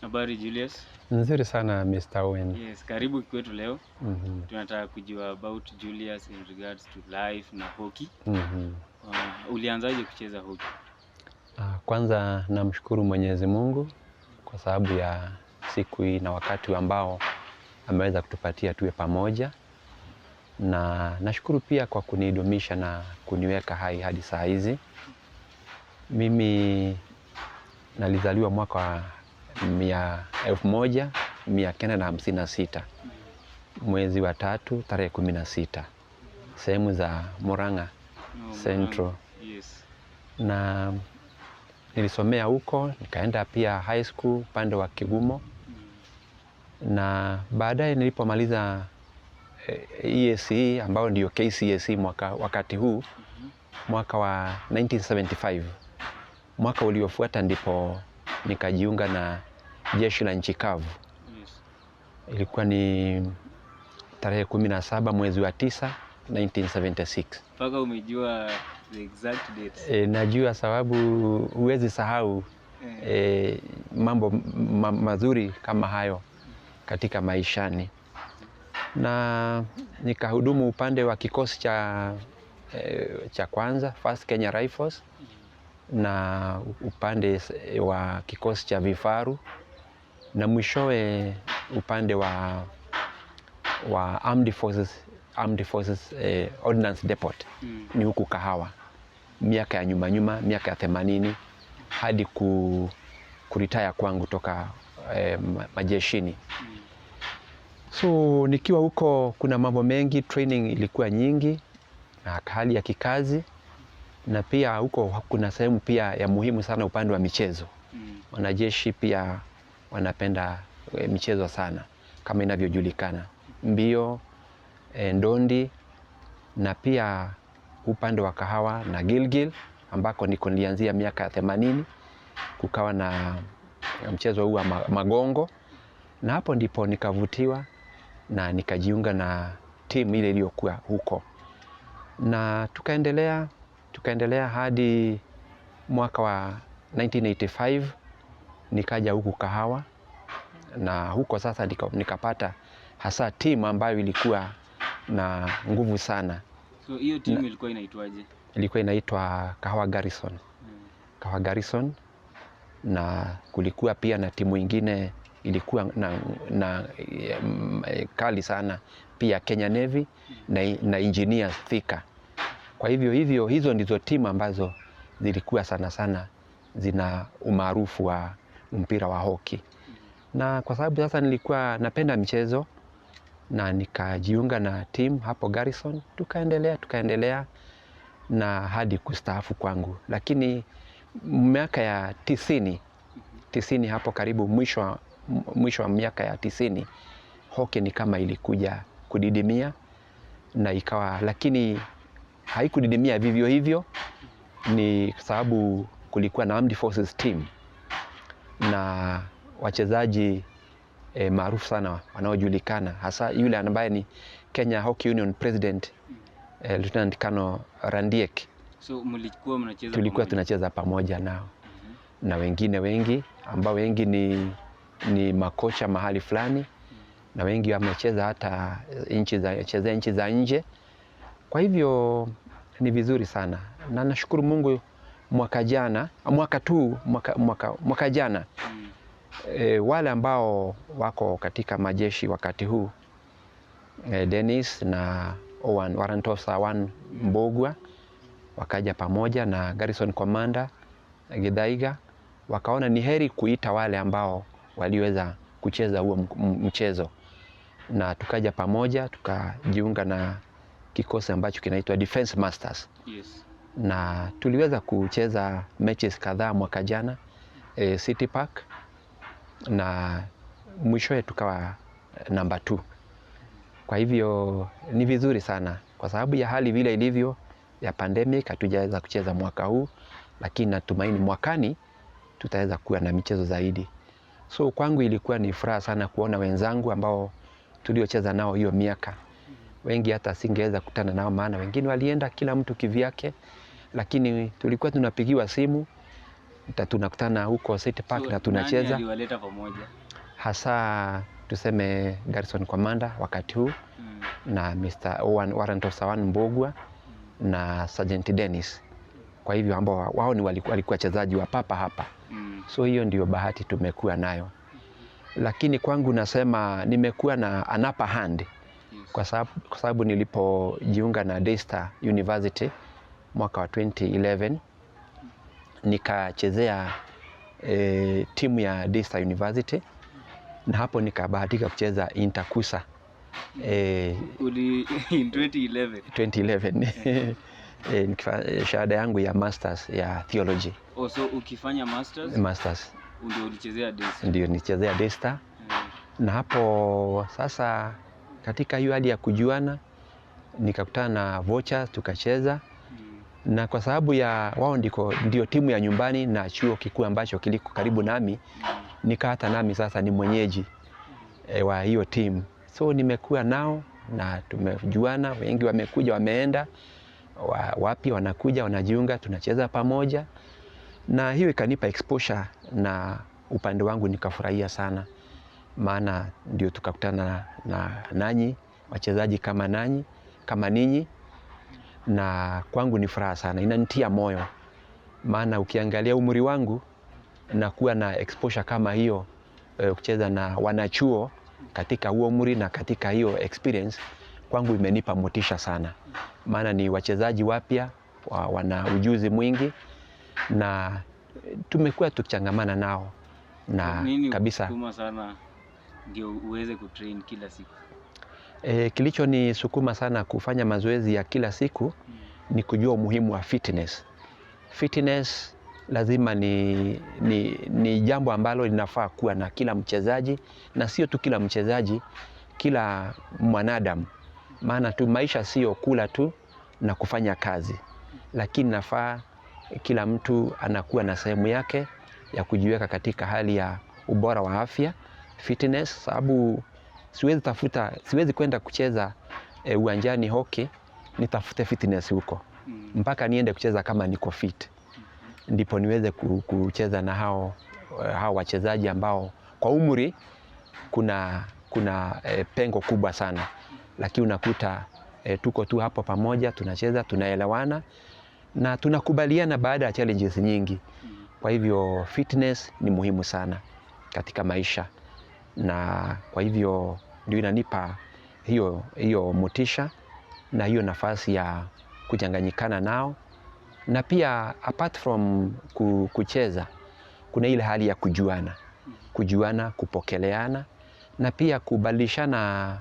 Habari Julius. Nzuri sana Mr. Owen. Yes, karibu Kikwetu leo. Tunataka kujua about Julius in regards to life na hockey. Ulianzaje kucheza hockey? Kwanza namshukuru Mwenyezi Mungu kwa sababu ya siku hii na wakati ambao ameweza kutupatia tuwe pamoja. Na nashukuru pia kwa kunidumisha na kuniweka hai hadi saa hizi. Mimi nalizaliwa mwaka wa 1956 mwezi wa 3 tarehe 16 sehemu za Murang'a Central. Yes. Na nilisomea huko, nikaenda pia high school upande wa Kigumo. Na baadaye nilipomaliza ESE ambao ndio KCSE wakati huu, mwaka wa 1975. Mwaka uliofuata ndipo nikajiunga na jeshi la nchi kavu. Yes. Ilikuwa ni tarehe 17 mwezi wa 9 1976. Paka umejua the exact dates? Najua sababu huwezi sahau mambo mazuri kama hayo katika maishani. Na nikahudumu upande wa kikosi cha kwanza, First Kenya Rifles, na upande wa kikosi cha vifaru, na mwishowe upande wa Armed Forces Ordnance Depot. Ni huku Kahawa, miaka ya nyuma, miaka ya 80 hadi kuritaya kwangu toka majeshini. So nikiwa huko kuna mambo mengi, training ilikuwa nyingi na hali ya kikazi, na pia huko kuna sehemu pia ya muhimu sana upande wa michezo. Wanajeshi pia wanapenda michezo sana kama inavyojulikana, mbio, ndondi, na pia upande wa Kahawa na Gilgil ambako niko nilianzia miaka ya 80 kukawa na mchezo huu wa magongo, na hapo ndipo nikavutiwa na nikajiunga na timu ile iliyokuwa huko, na tukaendelea hadi mwaka wa 1985 nikaja huku Kahawa, na huko sasa nikapata hasa timu ambayo ilikuwa na nguvu sana. So hiyo timu ilikuwa inaitwaje? Ilikuwa inaitwa Kahawa Garrison. Kahawa Garrison, na kulikuwa pia na timu ingine ilikuwa na kali sana pia, Kenya Navy na Engineers Thika. Kwa hivyo hizo ndizo timu ambazo zilikuwa sana zina umaarufu wa mpira wa hockey. Na kwa sababu sasa nilikuwa napenda michezo, na nikajiunga na timu hapo Garrison, tukaendelea na hadi kustaafu kwangu. Lakini miaka ya 90 hapo karibu mwisho wa miaka ya 90, hockey ni kama ilikuja kudidimia, na ikawa, lakini haikudidimia vivyo hivyo, ni sababu kulikuwa na Armed Forces team na wachezaji maarufu sana wanaojulikana, hasa yule ambaye ni Kenya Hockey Union President, Lieutenant Colonel Randiek. So mlikuwa mnacheza? Tulikuwa tunacheza pamoja nao. Na wengine wengi ambao wengi ni makocha mahali fulani, na wengi wamecheza hata nchi za nje. Kwa hivyo ni vizuri sana, na nashukuru Mungu mwaka jana wale ambao wako katika majeshi wakati huu, Dennis na Owen Warantosa Mbogwa wakaja pamoja na Garrison Commander Githaiga, wakaona ni heri kuita wale ambao waliweza kucheza huo mchezo, na tukaja pamoja tukajiunga na kikosi ambacho kinaitwa Defense Masters. Yes. Na tuliweza kucheza matches kadhaa mwaka jana City Park, na mwishowe tukawa number 2. Kwa hivyo ni vizuri sana, kwa sababu ya hali vile ilivyo ya pandemic hatujaweza kucheza mwaka huu, lakini natumaini mwakani tutaweza kuwa na michezo zaidi. So kwangu ilikuwa ni furaha sana kuona wenzangu ambao tuliocheza nao hiyo miaka. Wengi hata singeweza kutana nao, maana wengine walienda kila mtu kivyake, lakini tulikuwa tunapigiwa simu tunakutana huko City Park So, na tunacheza. nani aliwaleta pamoja? Hasa tuseme Garrison Commander wakati huu na Mr. Warrant Officer Mbogwa na Sergeant Dennis. Kwa hivyo ambao wao ni walikuwa wachezaji wa papa hapa. So hiyo ndio bahati tumekuwa nayo. Lakini kwangu nasema nimekuwa na an upper hand. Kwa sababu nilipojiunga na Daystar University mwaka wa 2011 nikachezea timu ya Daystar University na hapo nikabahatika kucheza Interkusa in 2011 shahada yangu ya masters ya theology. So ukifanya masters ndio ulichezea Daystar? Ndio nichezea Daystar. Na hapo sasa katika hiyo hali ya kujuana nikakutana na Vocha tukacheza. Na kwa sababu ya wao ndio timu ya nyumbani na chuo kikuu ambacho kiliko karibu nami, hata nami sasa ni mwenyeji wa hiyo timu. So nimekuwa nao na tumejuana, wengi wamekuja wameenda, wapi wanakuja wanajiunga, tunacheza pamoja. Na hiyo ikanipa exposure na upande wangu nikafurahia sana. Maana ndio tukakutana na nanyi, wachezaji kama nanyi, kama ninyi. Na kwangu ni furaha sana, inanitia moyo. Maana ukiangalia umri wangu na kuwa na exposure kama hiyo, kucheza na wanachuo katika huo umri na katika hiyo experience, kwangu imenipa motisha sana. Maana ni wachezaji wapya, wana ujuzi mwingi na tumekuwa tukichangamana nao na nini kabisa. Nini sana ndio uweze kutrain kila siku? Kilicho ni sukuma sana kufanya mazoezi ya kila siku ni kujua umuhimu wa fitness. Fitness lazima ni jambo ambalo linafaa kuwa na kila mchezaji, na sio tu kila mchezaji, kila mwanadamu. Maana tu maisha sio kula tu na kufanya kazi, lakini nafaa kila mtu anakuwa na sehemu yake ya kujiweka katika hali ya ubora wa afya, fitness. Sababu siwezi kwenda kucheza uwanjani hockey nitafute fitness huko. Mpaka niende kucheza kama niko fit, ndipo niweze kucheza na hao wachezaji ambao kwa umri kuna pengo kubwa sana, lakini unakuta tuko tu hapo pamoja, tunacheza, tunaelewana na tunakubaliana baada ya challenges nyingi. Kwa hivyo fitness ni muhimu sana katika maisha, na kwa hivyo ndio inanipa hiyo motisha na hiyo nafasi ya kuchanganyikana nao. Na pia apart from kucheza, kuna ile hali ya kujuana, kupokeleana na pia kubadilishana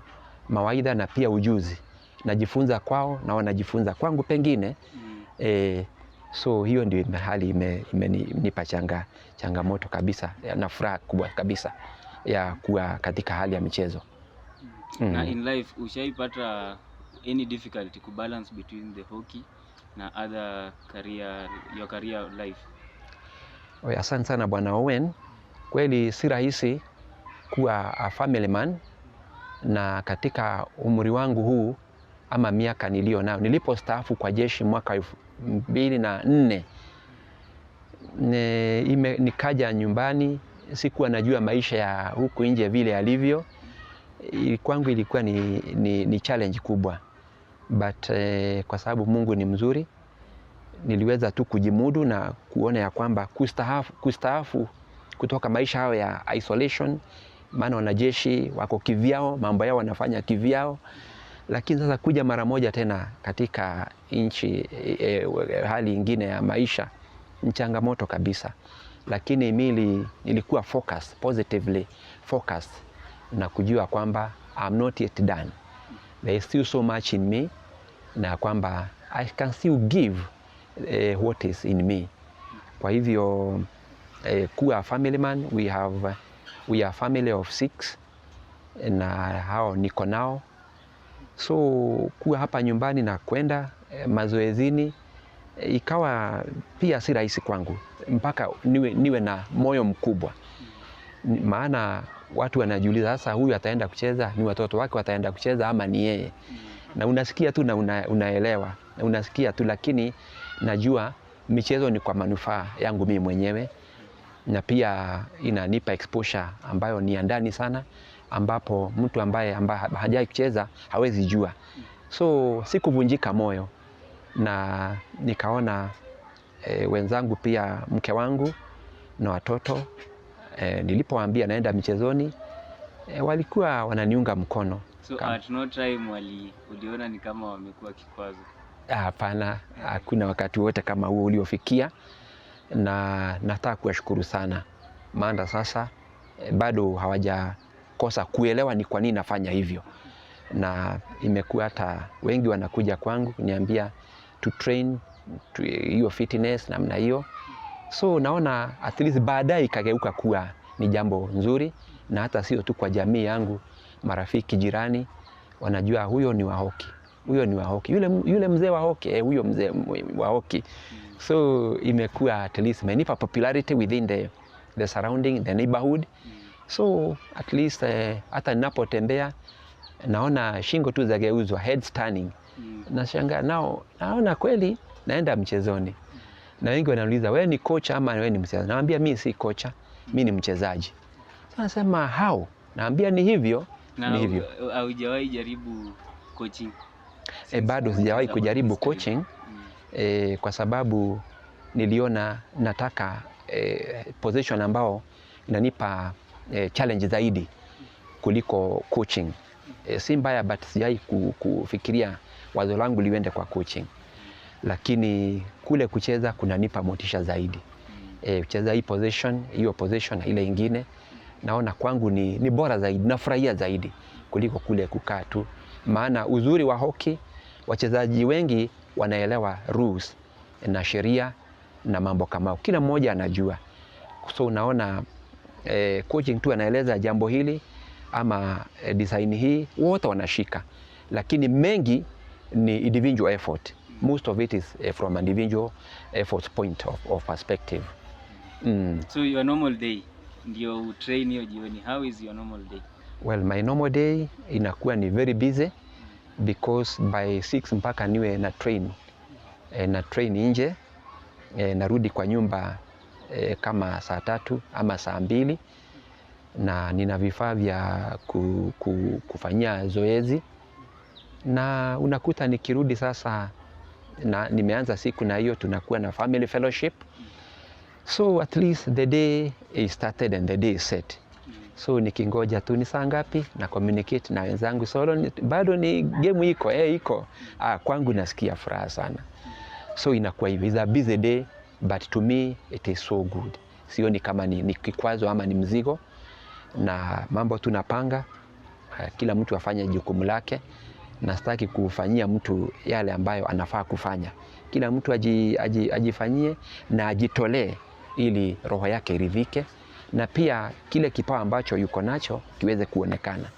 mawaidha na pia ujuzi. Najifunza kwao na wanajifunza kwangu pengine. So hiyo ndio hali imenipa changamoto kabisa na furaha kubwa kabisa ya kuwa katika hali ya michezo. Na in life ushaipata any difficulty to balance between the hockey na other your career life? Asante sana Bwana Owen. Kweli si rahisi kuwa a family man, na katika umri wangu huu ama miaka nilio nayo, nilipostaafu kwa jeshi mwaka 2004 nikaja nyumbani. Sikuwa najua maisha ya huku nje vile yalivyo. Kwangu ilikuwa ni challenge kubwa, but kwa sababu Mungu ni mzuri, niliweza tu kujimudu na kuona ya kwamba kustaafu kutoka maisha hayo ya isolation. Maana wanajeshi wako kivyao, mambo yao wanafanya kivyao, lakini sasa kuja mara moja tena katika nchi hali ingine ya maisha ni changamoto kabisa. Lakini mimi nilikuwa positively focused na kujua kwamba I'm not yet done. There is still so much in me, na kwamba I can still give what is in me. Kwa hivyo kuwa family man, we are family of 6 na hao niko nao. So kuwa hapa nyumbani na kwenda mazoezini ikawa pia si rahisi kwangu, mpaka niwe na moyo mkubwa. Maana watu wanajiuliza sasa, huyu ataenda kucheza, ni watoto wake wataenda kucheza ama ni yeye? Na unasikia tu na unaelewa, na unasikia tu, lakini najua michezo ni kwa manufaa yangu mimi mwenyewe, na pia inanipa exposure ambayo ni ya ndani sana, ambapo mtu ambaye hajai kucheza hawezi jua. So sikuvunjika moyo, na nikaona wenzangu pia, mke wangu na watoto, nilipowaambia naenda michezoni, walikuwa wananiunga mkono. So at no time uliona ni kama wamekuwa kikwazo? Hapana, hakuna wakati wote kama huo uliofikia, na nataka kuwashukuru sana, maana sasa bado hawajakosa kuelewa ni kwa nini nafanya hivyo, na imekuwa hata wengi wanakuja kwangu kuniambia to train hiyo fitness namna hiyo. So naona at least baadaye ikageuka kuwa ni jambo nzuri, na hata sio tu kwa jamii yangu, marafiki, jirani wanajua huyo ni wa hockey, huyo ni wa hockey, yule mzee wa hockey, huyo mzee wa hockey. So imekuwa at least imenipa popularity within the surrounding, the neighborhood. So at least hata ninapotembea naona shingo tu zageuzwa, heads turning. Nashangaa nao, naona kweli naenda mchezoni. Na wengi wanauliza, wewe ni kocha ama wewe ni mchezaji? Naambia mimi si kocha, mimi ni mchezaji. Sasa nasema how? Naambia ni hivyo, ni hivyo. Haujawahi jaribu coaching? Bado sijawahi kujaribu coaching, kwa sababu niliona nataka position ambao inanipa challenge zaidi kuliko coaching. Si mbaya, but sijawahi kufikiria wazo langu liende kwa coaching. Lakini kule kucheza kunanipa motisha zaidi. Kucheza hiyo position na ile ingine, naona kwangu ni bora zaidi, nafurahia zaidi kuliko kule kukaa tu. Maana uzuri wa hockey, wachezaji wengi wanaelewa rules na sheria na mambo kama kila mmoja anajua. So unaona coaching tu anaeleza jambo hili ama design hii, wote wanashika, lakini mengi ni individual effort. Most of it is from an individual effort point of perspective. So your normal day ndio train hiyo jioni, how is your normal day? Well, my normal day inakuwa ni very busy, because by 6 mpaka niwe na train nje, narudi kwa nyumba kama saa 3 ama saa 2, na nina vifaa vya kufanyia zoezi, na unakuta nikirudi sasa na nimeanza siku na hiyo, tunakuwa na family fellowship. So at least the day is started and the day is set. So nikingoja tu ni saa ngapi na communicate na wenzangu solo, bado ni game iko kwangu nasikia furaha sana. So inakuwa hivi, it's a busy day, but to me it is so good. Sioni kama ni kikwazo ama ni mzigo, na mambo tunapanga, kila mtu afanye jukumu lake, na sitaki kufanyia mtu yale ambayo anafaa kufanya. Kila mtu ajifanyie na ajitolee ili roho yake iridhike, na pia kile kipawa ambacho yuko nacho kiweze kuonekana.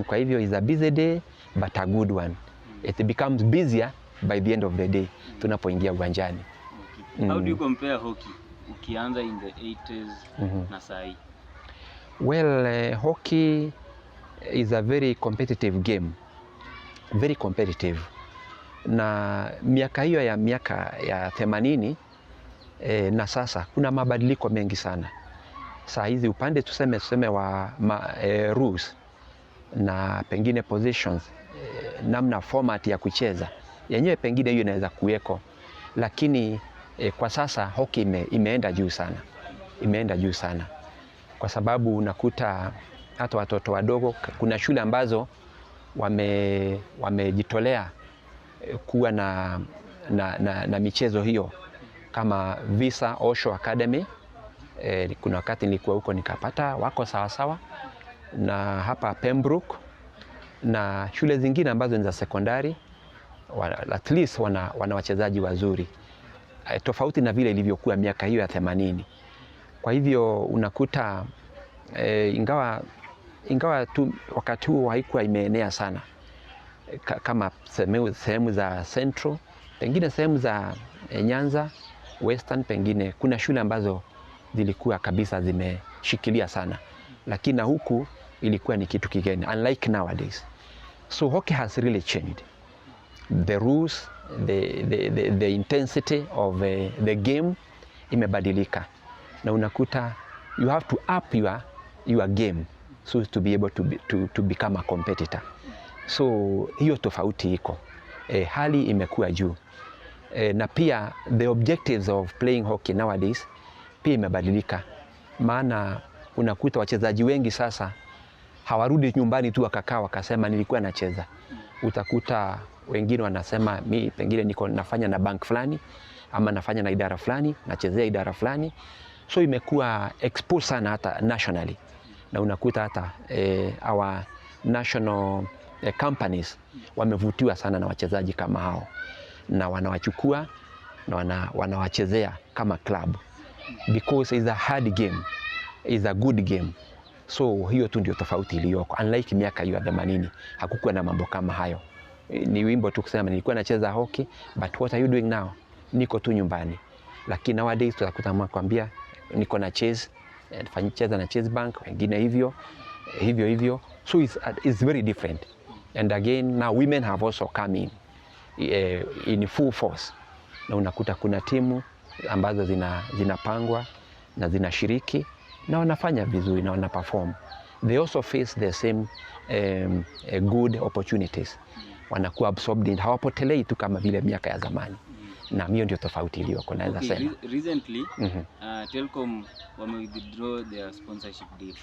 Kwa hivyo is a busy day but a good one. It becomes busier by the end of the day tunapoingia uwanjani. How do you compare hockey ukianza in the 80s na saa hii? Well, hockey is a very competitive game. Very competitive. Na miaka hiyo ya 80 na sasa kuna mabadiliko mengi sana. Saa hizi upande tuseme wa rules na pengine positions, namna format ya kucheza yenyewe, pengine hiyo inaweza kuweko, lakini kwa sasa hockey imeenda juu sana. Imeenda juu sana kwa sababu unakuta hata watoto wadogo, kuna shule ambazo wamejitolea kuwa na michezo hiyo, kama Visa Osho Academy. Kuna wakati nilikuwa huko nikapata wako sawa, na hapa Pembroke na shule zingine ambazo ni za sekondari, at least wana wachezaji wazuri, tofauti na vile ilivyokuwa miaka hiyo ya 80. Kwa hivyo unakuta ingawa tu wakati huo haikuwa imeenea sana kama sehemu za Central, pengine sehemu za Nyanza, Western, pengine kuna shule ambazo zilikuwa kabisa zimeshikilia sana, lakini huku ilikuwa ni kitu kigeni, unlike nowadays. So hockey has really changed. the rules, the intensity of the game imebadilika, na unakuta you have to up your game so to be able to become a competitor. So hiyo tofauti iko, hali imekuwa juu, na pia the objectives of playing hockey nowadays pia imebadilika, maana unakuta wachezaji wengi sasa hawarudi nyumbani tu wakakaa wakasema nilikuwa nacheza. Utakuta wengine wanasema mi pengine niko nafanya na bank fulani ama nafanya na idara fulani, nachezea idara fulani. So imekuwa exposed sana hata nationally, na unakuta hata our national companies wamevutiwa sana na wachezaji kama hao, na wanawachukua na wanawachezea kama club, because it's a hard game, it's a good game. So hiyo tu ndio tofauti iliyoko. Unlike miaka ya 80 hakukuwa na mambo kama hayo. Ni wimbo tu kusema nilikuwa nacheza hockey, but what are you doing now? Niko tu nyumbani. Lakini nowadays tutakuta kwambia niko na chase, cheza na Chase Bank, wengine hivyo. So it's very different. And again, now women have also come in full force. Na unakuta kuna timu ambazo zinapangwa na zinashiriki na wanafanya vizuri na wana perform. They also face the same good opportunities. Wanakuwa absorbed, hawapotelei tu kama vile miaka ya zamani. Na hiyo ndio tofauti iliyoko, naweza sema. Recently, Telkom withdraw their sponsorship deal.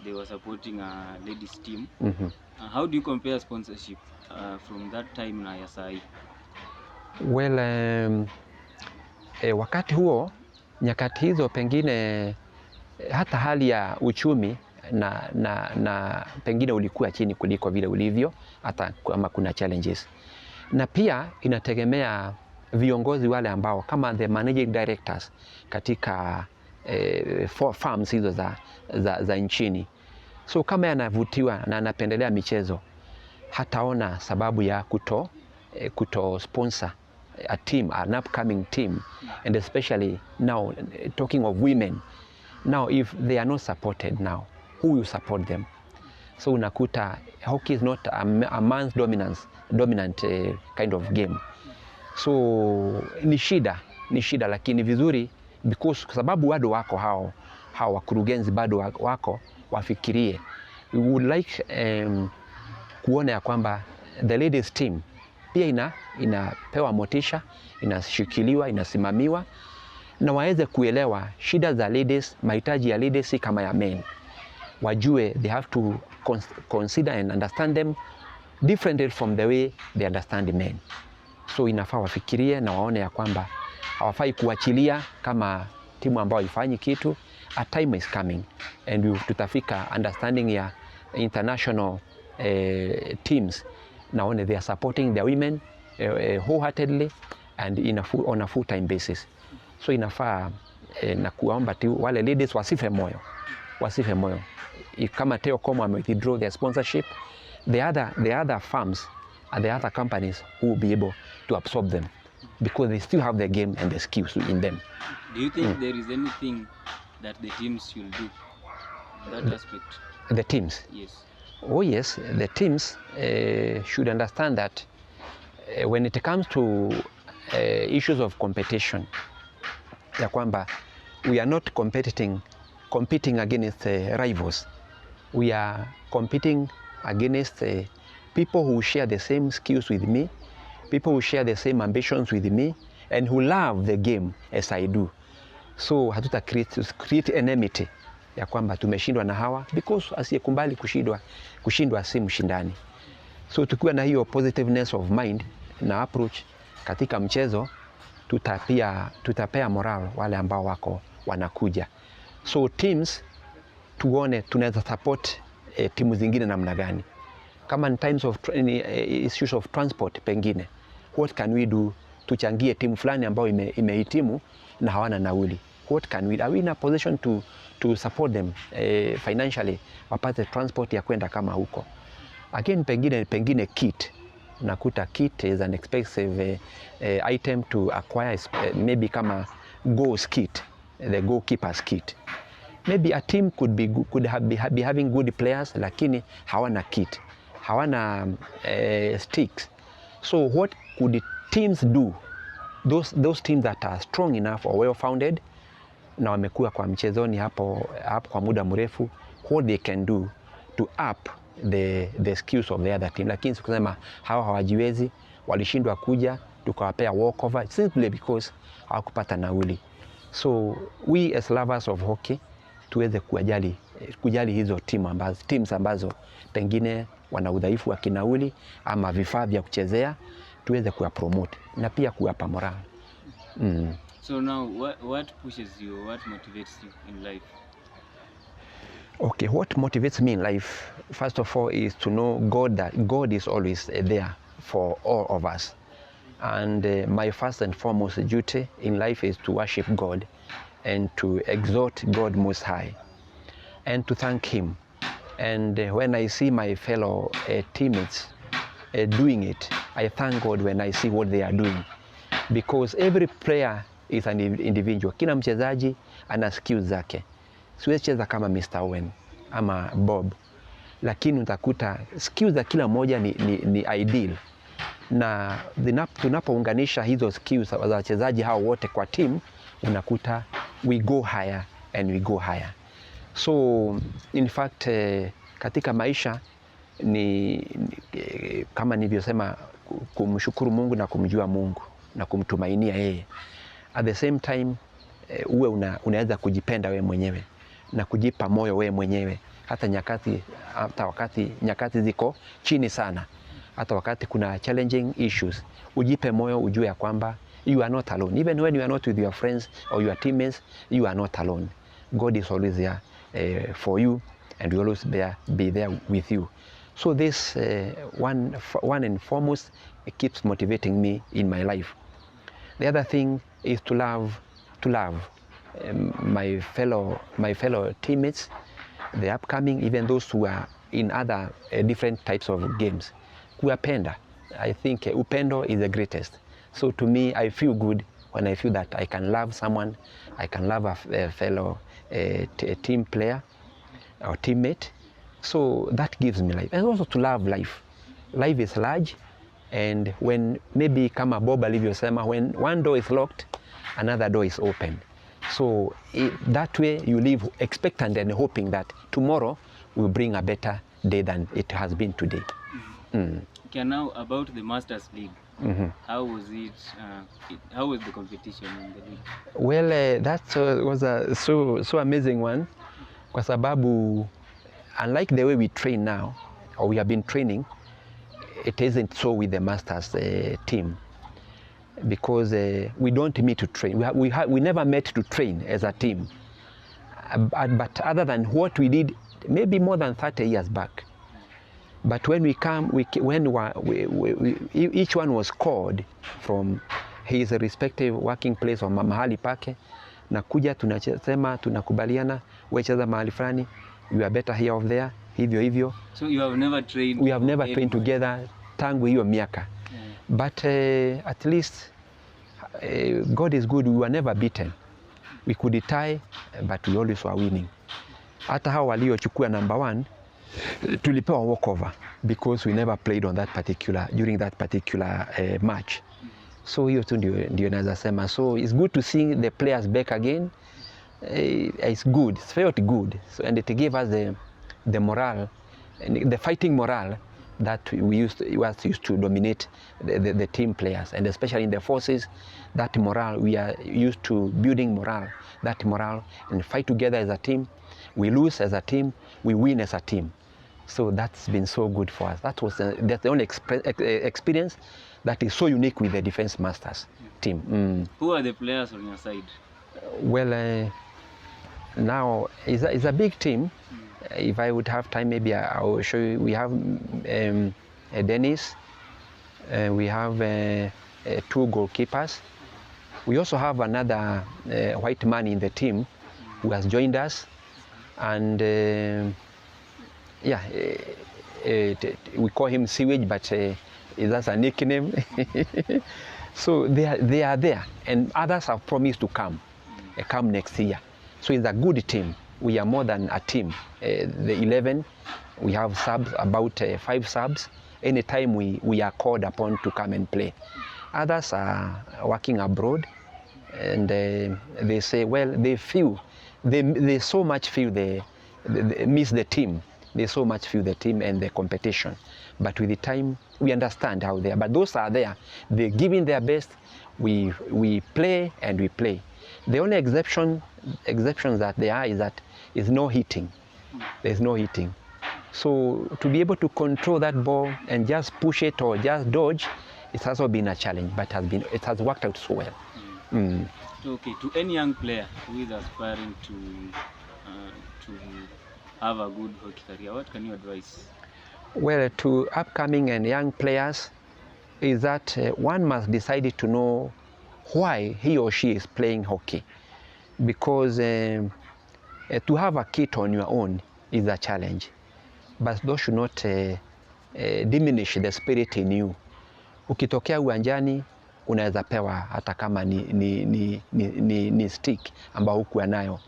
They were supporting a ladies team. How do you compare sponsorship from that time na ya sai? Well, wakati huo, nyakati hizo pengine hata hali ya uchumi na pengine ulikuwa chini kuliko vile ulivyo, hata kama kuna challenges. Na pia inategemea viongozi wale ambao kama the managing directors katika farms hizo za nchini. So kama yanavutiwa na anapendelea michezo, hataona sababu ya kuto sponsor a team, an upcoming team, and especially now talking of women. Now if they are not supported now, who will support them? So unakuta hockey is not a man's dominant kind of game. So ni shida, lakini vizuri because sababu bado wako hao wakurugenzi bado wako wafikirie. We would like kuona ya kwamba the ladies team pia inapewa motisha, inashikiliwa, inasimamiwa, na waweze kuelewa shida za ladies, mahitaji ya ladies si kama ya men. Wajue they have to consider and understand them differently from the way they understand the men. So inafaa wafikirie na waone ya kwamba hawafai kuachilia kama timu ambayo haifanyi kitu. A time is coming and tutafika understanding ya international teams, naone they are supporting their women wholeheartedly and on a full time basis. So inafaa na kuomba tu wale ladies wasife moyo. Kama Telkom withdraw their sponsorship, the other firms and the other companies who will be able to absorb them because they still have the game and the skills in them. Do you think there is anything that the teams should do in that aspect? The teams? Yes. Oh yes, the teams should understand that when it comes to issues of competition, ya kwamba we are not competing against rivals. We are competing against people who share the same skills with me, people who share the same ambitions with me, and who love the game as I do. So hatuta create enmity ya kwamba tumeshindwa na hawa, because asiyekumbali kushindwa si mshindani. So tukiwa na hiyo positiveness of mind na approach katika mchezo, tutapea moral wale ambao wako wanakuja. So teams tuone tunaweza support timu zingine namna gani. Kama in times of issues of transport pengine, what can we do tuchangie timu fulani ambao imehitimu na hawana nauli. What can we, are we in a position to support them financially, wapate transport ya kwenda kama huko. Again, pengine kit. Unakuta kit is an expensive item to acquire, maybe kama goals kit, the goalkeeper's kit. Maybe a team could be having good players, lakini hawana kit, hawana sticks, So what could the teams do? Those teams that are strong enough or well founded na wamekuwa kwa mchezoni hapo kwa muda mrefu, what they can do to up the skills of the other team. Lakini sikusema hawa hawajiwezi, walishindwa kuja, tukawapea walkover simply because hawakupata nauli. So we as lovers of hockey tuweze kujali hizo teams ambazo pengine wana udhaifu wa kinauli ama vifaa vya kuchezea, tuweze kuwa promote na pia kuwapa morale. So now what pushes you, what motivates you in life? Okay, what motivates me in life, first of all, is to know that God is always there for all of us. And my first and foremost duty in life is to worship God and to exalt God Most High and to thank Him. And when I see my fellow teammates doing it, I thank God when I see what they are doing, because every player is an individual. Kila mchezaji ana skills zake. Siwezi cheza kama Mr. Owen ama Bob, lakini utakuta skills za kila mmoja ni ideal, na tunapounganisha hizo skills za wachezaji hao wote kwa team, unakuta we go higher and we go higher. So in fact katika maisha kama nilivyosema, kumshukuru Mungu na kumjua Mungu na kumtumainia yeye. At the same time uwe unaweza kujipenda wewe mwenyewe na kujipa moyo wewe mwenyewe, hata wakati nyakati ziko chini sana, hata wakati kuna challenging issues, ujipe moyo, ujue ya kwamba you are not alone. Even when you are not with your friends or your teammates, you are not alone. God is always there for you, and will always be there with you. So this one and foremost, it keeps motivating me in my life. The other thing is to love my fellow teammates, the upcoming, even those who are in other different types of games. Kuwapenda. I think upendo is the greatest. So to me, I feel good when I feel that I can love someone, I can love a fellow team player or teammate. So that gives me life. And also to love life. Life is large, and when maybe kama Bob alivyosema, when one door is locked, another door is open. So that way you live expectant and hoping that tomorrow will bring a better day than it has been today. Okay, now about the Masters League. How was it? How was the competition in the league? Well, that was a so amazing one, kwa sababu unlike the way we train now, or we have been training, it isn't so with the Masters team, because we don't meet to train. We never met to train as a team, but other than what we did maybe more than 30 years back. But when we come, each one was called from his respective working place or mahali pake, na kuja tunasema, tunakubaliana, wewe cheza mahali fulani, you are better here or there, hivyo. So you have never trained? We have never trained together tangu hiyo miaka. But at least God is good. We were never beaten. We could tie, but we always were winning. Hata hao waliochukua number 1 tulipewa walkover because we never played on during that particular match. So hiyo tu ndio naweza sema. So it's good to see the players back again. It's good. It felt good. So, and it gave us the morale, the fighting morale that we was used to dominate the team players, and especially in the forces. That morale, we are used to building morale. That morale, and fight together as a team. We lose as a team, we win as a team. So that's been so good for us. That's the only experience that is so unique with the Defense Masters team. Who are the players on your side? Well, now it's a big team. If I would have time, maybe I will show you. We have Dennis. We have 2 goalkeepers. We also have another white man in the team who has joined us. And we call him Sewage, but that's a nickname. So they are there, and others have promised to come next year. So it's a good team. We are more than a team. The 11, we have subs, about 5 subs, anytime we are called upon to come and play. Others are working abroad, and they say, well, they so much feel they miss the team. They so much feel the team and the competition. But with the time, we understand how they are. But those are there. They're giving their best. We play and we play. The only exception that there are is that is no hitting. There's no hitting. So to be able to control that ball and just push it or just dodge, it has also been a challenge, but it has worked out so well. Okay, to any young player who is aspiring to have a good hockey career, what can you advise? Well, to upcoming and young players is that one must decide to know why he or she is playing hockey, because to have a kit on your own is a challenge, but those should not diminish the spirit in you. Ukitokea uwanjani unaweza pewa hata kama ni stick ambao hukuwa nayo.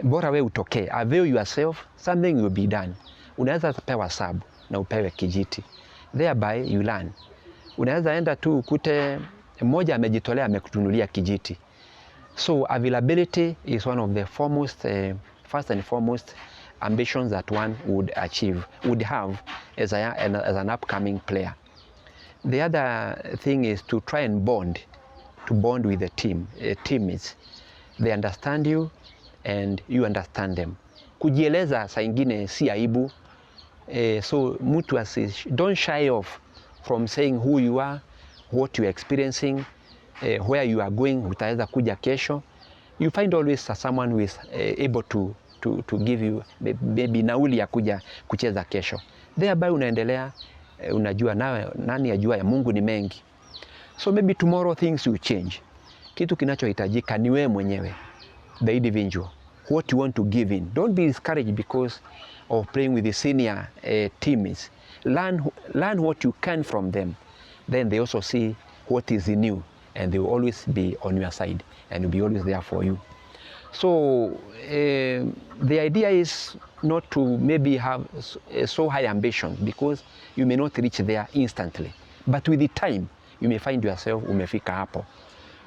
Bora we utokee, avail yourself, something will be done. Unaweza pewa sub na upewe kijiti. Thereby you learn. Unaweza enda tu ukute mmoja amejitolea amekutunulia kijiti. So availability is one of the first and foremost ambitions that one would have as an upcoming player. The other thing is to try and bond with the teammates. They understand you and you understand them. Kujieleza saa ingine si aibu. So mtu don't shy off from saying who you are, what you are experiencing, where you are going, utaweza kuja kesho. You find always someone who is able to give you maybe nauli ya kuja kucheza kesho. Thereby unaendelea, unajua nani ajua ya Mungu ni mengi. So maybe tomorrow things will change. Kitu kinachohitajika ni wewe mwenyewe, the individual, what you want to give in. Don't be discouraged because of playing with the senior teammates. Learn what you can from them. Then they also see what is in you, and they will always be on your side and will be always there for you. So the idea is not to maybe have so high ambition, because you may not reach there instantly, but with the time you may find yourself umefika hapo.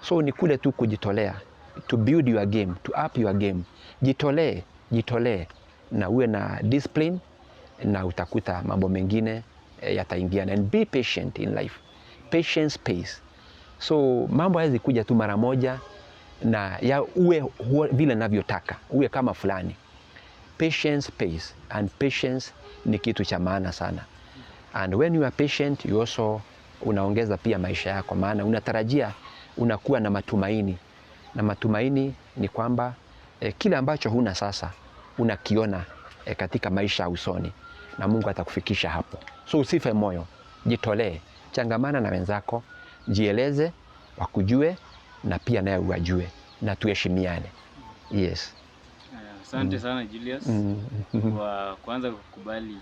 So ni kule tu kujitolea, to build your game, to up your game. Jitolee na uwe na discipline, na utakuta mambo mengine yataingiana. And be patient in life. Patience pays. So mambo haiwezi kuja tu mara moja na ya uwe vile navyotaka, uwe kama fulani. Patience pays, and patience ni kitu cha maana sana. And when you are patient, you also unaongeza pia maisha yako, maana unatarajia unakuwa na matumaini. Na matumaini ni kwamba kile ambacho huna sasa unakiona katika maisha usoni, na Mungu atakufikisha hapo. So usife moyo, jitolee, changamana na wenzako, jieleze, wakujue na pia naye uwajue, na tuheshimiane. Yes. Asante sana Julius kwa kwanza kukubali